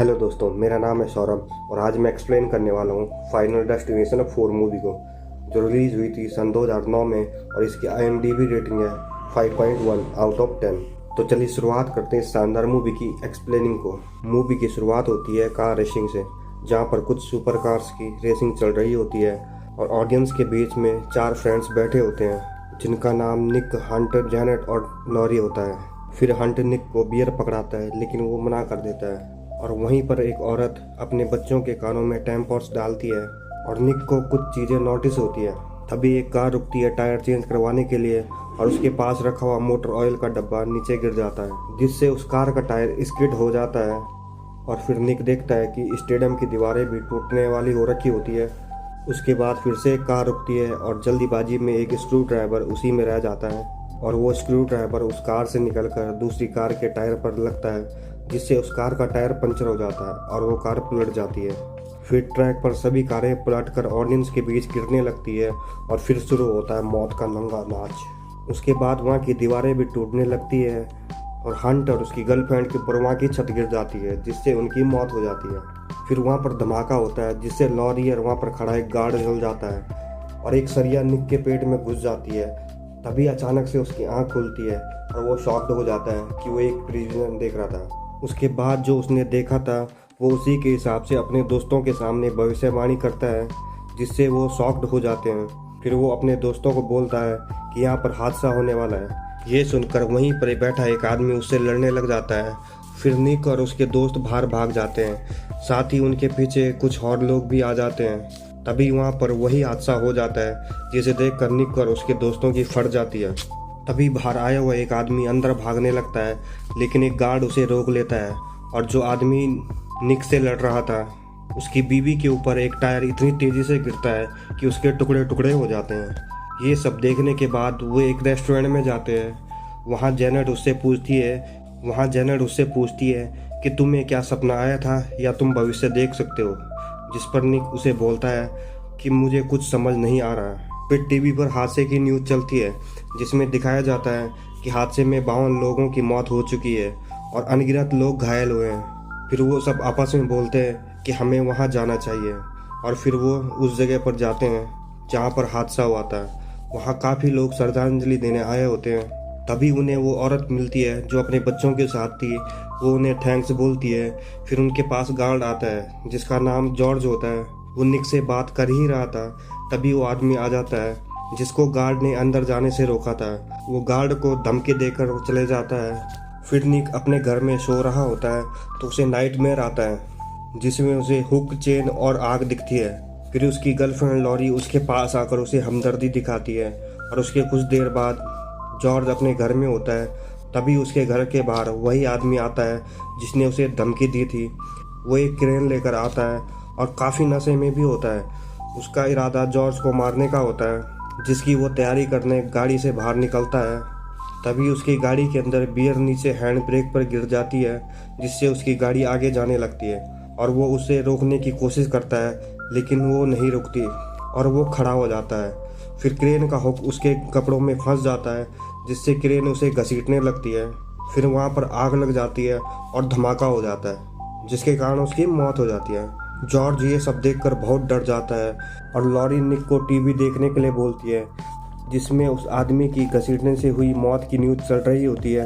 Hello दोस्तों, मेरा नाम है सौरभ और आज मैं एक्सप्लेन करने वाला हूँ फाइनल डेस्टिनेशन 4 मूवी को, जो रिलीज़ हुई थी सन 2009 में और इसकी IMDb रेटिंग है 5.1 आउट ऑफ 10। तो चलिए शुरुआत करते हैं इस शानदार मूवी की एक्सप्लेनिंग को। मूवी की शुरुआत होती है कार रेसिंग से, जहाँ पर कुछ सुपर कार्स की रेसिंग चल रही होती है और ऑडियंस के बीच में 4 फ्रेंड्स बैठे होते हैं, जिनका नाम निक, हंटर, जैनेट और लॉरी होता है। फिर हंटर निक को बियर पकड़ाता है, लेकिन वो मना कर देता है और वहीं पर एक औरत अपने बच्चों के कानों में टैम्पर्स डालती है और निक को कुछ चीज़ें नोटिस होती है। तभी एक कार रुकती है टायर चेंज करवाने के लिए और उसके पास रखा हुआ मोटर ऑयल का डब्बा नीचे गिर जाता है, जिससे उस कार का टायर स्किड हो जाता है। और फिर निक देखता है कि स्टेडियम की दीवारें भी टूटने वाली हो रखी होती है। उसके बाद फिर से एक कार रुकती है और जल्दीबाजी में एक स्क्रू ड्राइवर उसी में रह जाता है और वो स्क्रू ड्राइवर उस कार से निकलकर दूसरी कार के टायर पर लगता है, जिससे उस कार का टायर पंचर हो जाता है और वो कार पलट जाती है। फिर ट्रैक पर सभी कारें पलटकर ऑडियंस के बीच गिरने लगती है और फिर शुरू होता है मौत का नंगा नाच। उसके बाद वहाँ की दीवारें भी टूटने लगती है और हंट और उसकी गर्लफ्रेंड के ऊपर वहाँ की छत गिर जाती है, जिससे उनकी मौत हो जाती है। फिर वहाँ पर धमाका होता है, जिससे लॉरी और वहाँ पर खड़ा एक गार्ड जल जाता है और एक सरिया निक के पेट में घुस जाती है। तभी अचानक से उसकी आंख खुलती है और वो शॉक्ड हो जाता है कि वो एक प्रिजन देख रहा था। उसके बाद जो उसने देखा था वो उसी के हिसाब से अपने दोस्तों के सामने भविष्यवाणी करता है, जिससे वो शॉक्ड हो जाते हैं। फिर वो अपने दोस्तों को बोलता है कि यहाँ पर हादसा होने वाला है। ये सुनकर वहीं पर बैठा एक आदमी उससे लड़ने लग जाता है। फिर निक और उसके दोस्त बाहर भाग जाते हैं, साथ ही उनके पीछे कुछ और लोग भी आ जाते हैं। तभी वहाँ पर वही हादसा हो जाता है, जिसे देखकर निक और उसके दोस्तों की फट जाती है। तभी बाहर आया हुआ एक आदमी अंदर भागने लगता है, लेकिन एक गार्ड उसे रोक लेता है और जो आदमी निक से लड़ रहा था उसकी बीवी के ऊपर एक टायर इतनी तेज़ी से गिरता है कि उसके टुकड़े टुकड़े हो जाते हैं। ये सब देखने के बाद वो एक रेस्टोरेंट में जाते हैं। वहाँ जेनेट उससे पूछती है कि तुम्हें क्या सपना आया था या तुम भविष्य देख सकते हो, जिस पर निक उसे बोलता है कि मुझे कुछ समझ नहीं आ रहा। फिर टीवी पर हादसे की न्यूज़ चलती है, जिसमें दिखाया जाता है कि हादसे में 52 लोगों की मौत हो चुकी है और अनगिनत लोग घायल हुए हैं। फिर वो सब आपस में बोलते हैं कि हमें वहाँ जाना चाहिए और फिर वो उस जगह पर जाते हैं जहाँ पर हादसा हुआ था। वहाँ काफ़ी लोग श्रद्धांजलि देने आए होते हैं। तभी उन्हें वो औरत मिलती है जो अपने बच्चों के साथ थी। वो उन्हें थैंक्स बोलती है। फिर उनके पास गार्ड आता है जिसका नाम जॉर्ज होता है। वो निक से बात कर ही रहा था, तभी वो आदमी आ जाता है जिसको गार्ड ने अंदर जाने से रोका था। वो गार्ड को धमकी देकर वो चले जाता है। फिर निक अपने घर में सो रहा होता है तो उसे नाइटमेयर आता है, जिसमें उसे हुक, चेन और आग दिखती है। फिर उसकी गर्लफ्रेंड लॉरी उसके पास आकर उसे हमदर्दी दिखाती है और उसके कुछ देर बाद जॉर्ज अपने घर में होता है। तभी उसके घर के बाहर वही आदमी आता है जिसने उसे धमकी दी थी। वो एक क्रेन लेकर आता है और काफ़ी नशे में भी होता है। उसका इरादा जॉर्ज को मारने का होता है, जिसकी वो तैयारी करने गाड़ी से बाहर निकलता है। तभी उसकी गाड़ी के अंदर बियर नीचे हैंड ब्रेक पर गिर जाती है, जिससे उसकी गाड़ी आगे जाने लगती है और वो उसे रोकने की कोशिश करता है, लेकिन वो नहीं रुकती और वो खड़ा हो जाता है। फिर क्रेन का हुक उसके कपड़ों में फंस जाता है, जिससे क्रेन उसे घसीटने लगती है। फिर वहाँ पर आग लग जाती है और धमाका हो जाता है, जिसके कारण उसकी मौत हो जाती है। जॉर्ज ये सब देखकर बहुत डर जाता है और लॉरी निक को टीवी देखने के लिए बोलती है, जिसमें उस आदमी की घसीटने से हुई मौत की न्यूज़ चल रही होती है।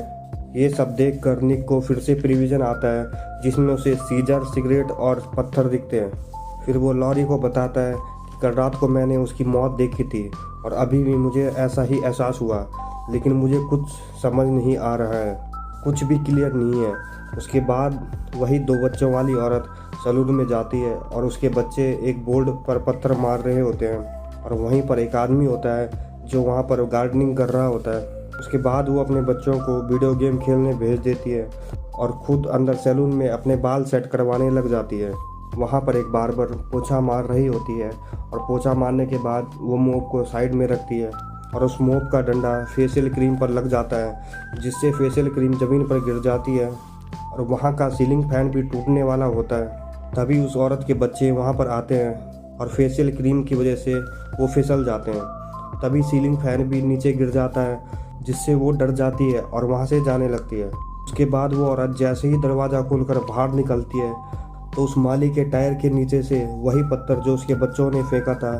ये सब देखकर निक को फिर से प्रिविजन आता है, जिसमें उसे सीजर, सिगरेट और पत्थर दिखते हैं। फिर वो लॉरी को बताता है कि कल रात को मैंने उसकी मौत देखी थी और अभी भी मुझे ऐसा ही एहसास हुआ, लेकिन मुझे कुछ समझ नहीं आ रहा है, कुछ भी क्लियर नहीं है। उसके बाद वही 2 बच्चों वाली औरत सलून में जाती है और उसके बच्चे एक बोर्ड पर पत्थर मार रहे होते हैं और वहीं पर एक आदमी होता है जो वहाँ पर गार्डनिंग कर रहा होता है। उसके बाद वो अपने बच्चों को वीडियो गेम खेलने भेज देती है और खुद अंदर सैलून में अपने बाल सेट करवाने लग जाती है। वहाँ पर एक बार्बर पोछा मार रही होती है और पोछा मारने के बाद वो मोप को साइड में रखती है और उस मोप का डंडा फेशियल क्रीम पर लग जाता है, जिससे फेशियल क्रीम ज़मीन पर गिर जाती है और वहाँ का सीलिंग फैन भी टूटने वाला होता है। तभी उस औरत के बच्चे वहाँ पर आते हैं और फेशियल क्रीम की वजह से वो फिसल जाते हैं। तभी सीलिंग फैन भी नीचे गिर जाता है, जिससे वो डर जाती है और वहाँ से जाने लगती है। उसके बाद वो औरत जैसे ही दरवाज़ा खोलकर बाहर निकलती है, तो उस माली के टायर के नीचे से वही पत्थर जो उसके बच्चों ने फेंका था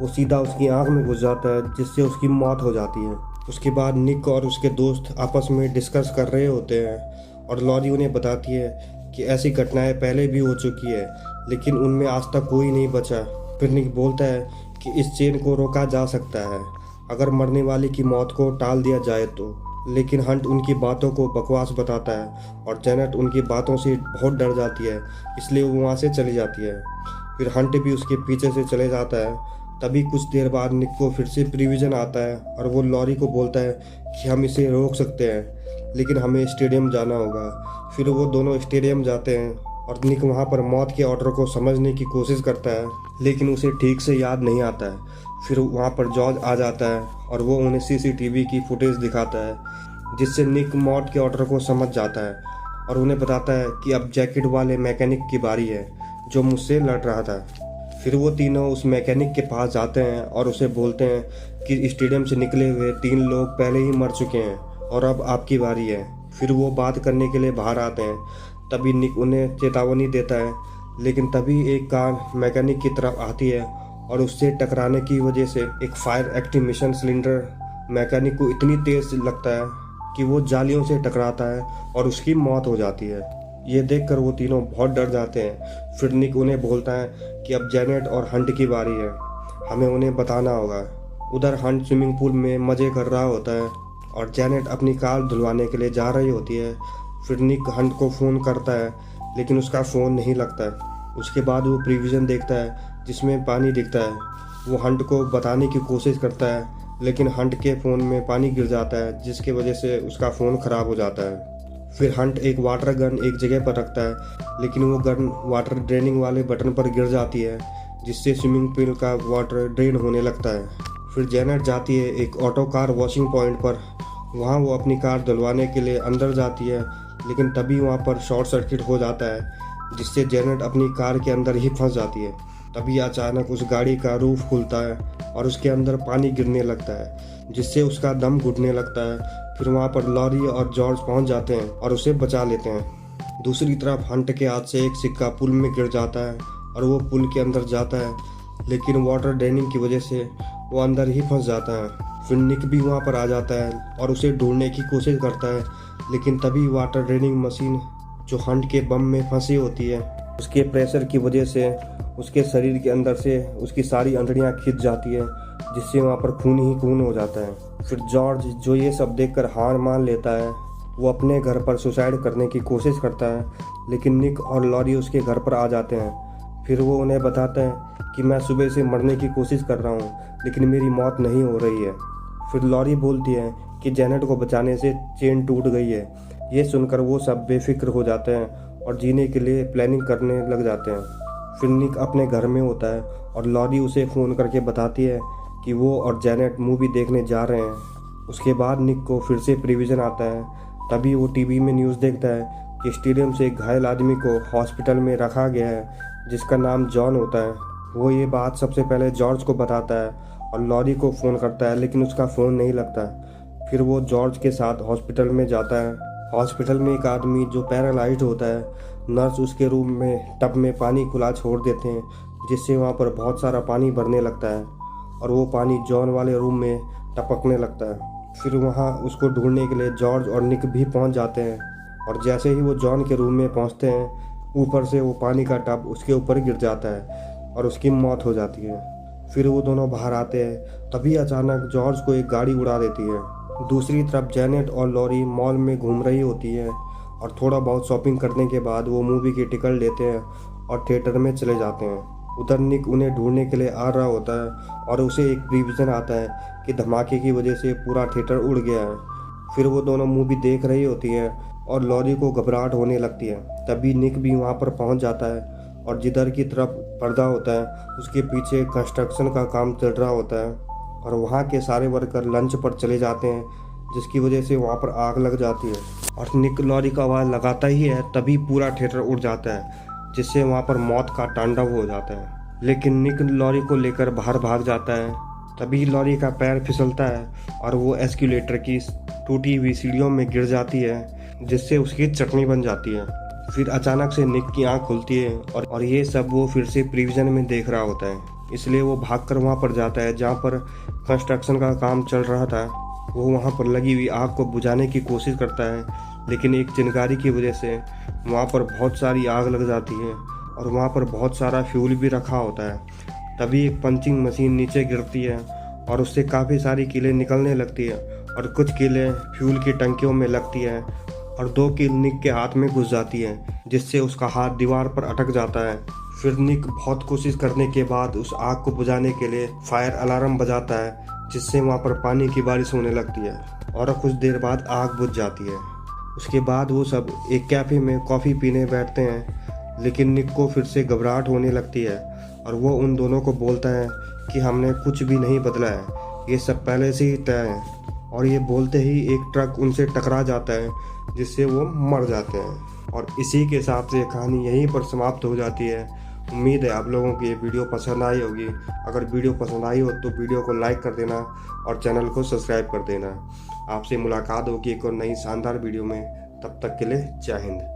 वो सीधा उसकी आंख में घुस जाता है, जिससे उसकी मौत हो जाती है। उसके बाद निक और उसके दोस्त आपस में डिस्कस कर रहे होते हैं और लॉरी उन्हें बताती है कि ऐसी घटनाएं पहले भी हो चुकी है, लेकिन उनमें आज तक कोई नहीं बचा। फिर निक बोलता है कि इस चेन को रोका जा सकता है अगर मरने वाले की मौत को टाल दिया जाए तो। लेकिन हंट उनकी बातों को बकवास बताता है और जेनेट उनकी बातों से बहुत डर जाती है, इसलिए वो वहाँ से चली जाती है। फिर हंट भी उसके पीछे से चले जाता है। तभी कुछ देर बाद निक को फिर से प्रिविजन आता है और वो लॉरी को बोलता है कि हम इसे रोक सकते हैं, लेकिन हमें स्टेडियम जाना होगा। फिर वो दोनों स्टेडियम जाते हैं और निक वहाँ पर मौत के ऑर्डर को समझने की कोशिश करता है, लेकिन उसे ठीक से याद नहीं आता है। फिर वहाँ पर जॉर्ज आ जाता है और वो उन्हें सीसीटीवी की फुटेज दिखाता है, जिससे निक मौत के ऑर्डर को समझ जाता है और उन्हें बताता है कि अब जैकेट वाले मैकेनिक की बारी है जो मुझसे लड़ रहा था। फिर वो तीनों उस मैकेनिक के पास जाते हैं और उसे बोलते हैं कि स्टेडियम से निकले हुए 3 लोग पहले ही मर चुके हैं और अब आपकी बारी है। फिर वो बात करने के लिए बाहर आते हैं। तभी निक उन्हें चेतावनी देता है, लेकिन तभी एक कार मैकेनिक की तरफ आती है और उससे टकराने की वजह से एक फायर एक्सटिंग्विशर सिलेंडर मैकेनिक को इतनी तेज लगता है कि वो जालियों से टकराता है और उसकी मौत हो जाती है। ये देखकर वो तीनों बहुत डर जाते हैं। फिर निक उन्हें बोलता है कि अब जेनेट और हंट की बारी है, हमें उन्हें बताना होगा। उधर हंट स्विमिंग पूल में मज़े कर रहा होता है और जेनेट अपनी कार धुलवाने के लिए जा रही होती है। फिर निक हंट को फ़ोन करता है, लेकिन उसका फ़ोन नहीं लगता है। उसके बाद वो प्रिविजन देखता है जिसमें पानी दिखता है। वो हंट को बताने की कोशिश करता है, लेकिन हंट के फ़ोन में पानी गिर जाता है, जिसकी वजह से उसका फ़ोन ख़राब हो जाता है। फिर हंट एक वाटर गन एक जगह पर रखता है, लेकिन वो गन वाटर ड्रेनिंग वाले बटन पर गिर जाती है, जिससे स्विमिंग पूल का वाटर ड्रेन होने लगता है। फिर जेनेट जाती है एक ऑटो कार वॉशिंग पॉइंट पर। वहाँ वो अपनी कार धुलवाने के लिए अंदर जाती है, लेकिन तभी वहाँ पर शॉर्ट सर्किट हो जाता है, जिससे जेनेट अपनी कार के अंदर ही फंस जाती है। तभी अचानक उस गाड़ी का रूफ खुलता है और उसके अंदर पानी गिरने लगता है, जिससे उसका दम घुटने लगता है। फिर वहाँ पर लॉरी और जॉर्ज पहुँच जाते हैं और उसे बचा लेते हैं। दूसरी तरफ हंट के हाथ से एक सिक्का पुल में गिर जाता है और वो पुल के अंदर जाता है, लेकिन वाटर ड्रेनिंग की वजह से वो अंदर ही फंस जाता है। फिर निक भी वहाँ पर आ जाता है और उसे ढूंढने की कोशिश करता है, लेकिन तभी वाटर ड्रेनिंग मशीन जो हंट के बम में फंसी होती है, उसके प्रेशर की वजह से उसके शरीर के अंदर से उसकी सारी अंतड़ियाँ खिंच जाती है, जिससे वहाँ पर खून ही खून हो जाता है। फिर जॉर्ज जो ये सब देखकर हार मान लेता है, वो अपने घर पर सुसाइड करने की कोशिश करता है, लेकिन निक और लॉरी उसके घर पर आ जाते हैं। फिर वो उन्हें बताता है कि मैं सुबह से मरने की कोशिश कर रहा हूँ, लेकिन मेरी मौत नहीं हो रही है। फिर लॉरी बोलती है कि जेनेट को बचाने से चेन टूट गई है। ये सुनकर वो सब बेफिक्र हो जाते हैं और जीने के लिए प्लानिंग करने लग जाते हैं। फिर निक अपने घर में होता है और लॉरी उसे फ़ोन करके बताती है कि वो और जेनेट मूवी देखने जा रहे हैं। उसके बाद निक को फिर से प्रिविजन आता है। तभी वो टीवी में न्यूज़ देखता है कि स्टेडियम से एक घायल आदमी को हॉस्पिटल में रखा गया है, जिसका नाम जॉन होता है। वो ये बात सबसे पहले जॉर्ज को बताता है और लॉरी को फ़ोन करता है, लेकिन उसका फ़ोन नहीं लगता। फिर वो जॉर्ज के साथ हॉस्पिटल में जाता है। हॉस्पिटल में एक आदमी जो पैरालाइज्ड होता है, नर्स उसके रूम में टब में पानी खुला छोड़ देते हैं, जिससे वहाँ पर बहुत सारा पानी भरने लगता है और वो पानी जॉन वाले रूम में टपकने लगता है। फिर वहाँ उसको ढूंढने के लिए जॉर्ज और निक भी पहुँच जाते हैं और जैसे ही वो जॉन के रूम में पहुँचते हैं, ऊपर से वो पानी का टब उसके ऊपर गिर जाता है और उसकी मौत हो जाती है। फिर वो दोनों बाहर आते हैं। तभी अचानक जॉर्ज को एक गाड़ी उड़ा देती है। दूसरी तरफ जेनेट और लॉरी मॉल में घूम रही होती है और थोड़ा बहुत शॉपिंग करने के बाद वो मूवी की टिकट लेते हैं और थिएटर में चले जाते हैं। उधर निक उन्हें ढूंढने के लिए आ रहा होता है और उसे एक प्रिविजन आता है कि धमाके की वजह से पूरा थिएटर उड़ गया है। फिर वो दोनों मूवी देख रही होती है और लॉरी को घबराहट होने लगती है। तभी निक भी वहाँ पर पहुँच जाता है और जिधर की तरफ पर्दा होता है उसके पीछे कंस्ट्रक्शन का काम चल रहा होता है और वहाँ के सारे वर्कर लंच पर चले जाते हैं, जिसकी वजह से वहाँ पर आग लग जाती है और निक लॉरी का आवाज़ लगाता ही है, तभी पूरा थिएटर उड़ जाता है, जिससे वहाँ पर मौत का तांडव हो जाता है। लेकिन निक लॉरी को लेकर बाहर भाग जाता है। तभी लॉरी का पैर फिसलता है और वो एस्केलेटर की टूटी हुई सीढ़ियों में गिर जाती है, जिससे उसकी चटनी बन जाती है। फिर अचानक से निक की आंख खुलती है और ये सब वो फिर से प्रिविजन में देख रहा होता है। इसलिए वो भागकर वहाँ पर जाता है जहाँ पर कंस्ट्रक्शन का काम चल रहा था। वो वहाँ पर लगी हुई आग को बुझाने की कोशिश करता है, लेकिन एक चिंगारी की वजह से वहाँ पर बहुत सारी आग लग जाती है और वहाँ पर बहुत सारा फ्यूल भी रखा होता है। तभी एक पंचिंग मशीन नीचे गिरती है और उससे काफ़ी सारी कीलें निकलने लगती है और कुछ कीलें फ्यूल की टंकियों में लगती है और 2 कील निक के हाथ में घुस जाती है, जिससे उसका हाथ दीवार पर अटक जाता है। फिर निक बहुत कोशिश करने के बाद उस आग को बुझाने के लिए फायर अलार्म बजाता है, जिससे वहाँ पर पानी की बारिश होने लगती है और कुछ देर बाद आग बुझ जाती है। उसके बाद वो सब एक कैफ़े में कॉफ़ी पीने बैठते हैं, लेकिन निक को फिर से घबराहट होने लगती है और वो उन दोनों को बोलता है कि हमने कुछ भी नहीं बदला है, ये सब पहले से ही तय है। और ये बोलते ही एक ट्रक उनसे टकरा जाता है, जिससे वो मर जाते हैं। और इसी के साथ ये कहानी यहीं पर समाप्त हो जाती है। उम्मीद है आप लोगों को ये वीडियो पसंद आई होगी। अगर वीडियो पसंद आई हो तो वीडियो को लाइक कर देना और चैनल को सब्सक्राइब कर देना। आपसे मुलाकात होगी एक और नई शानदार वीडियो में। तब तक के लिए जय हिंद।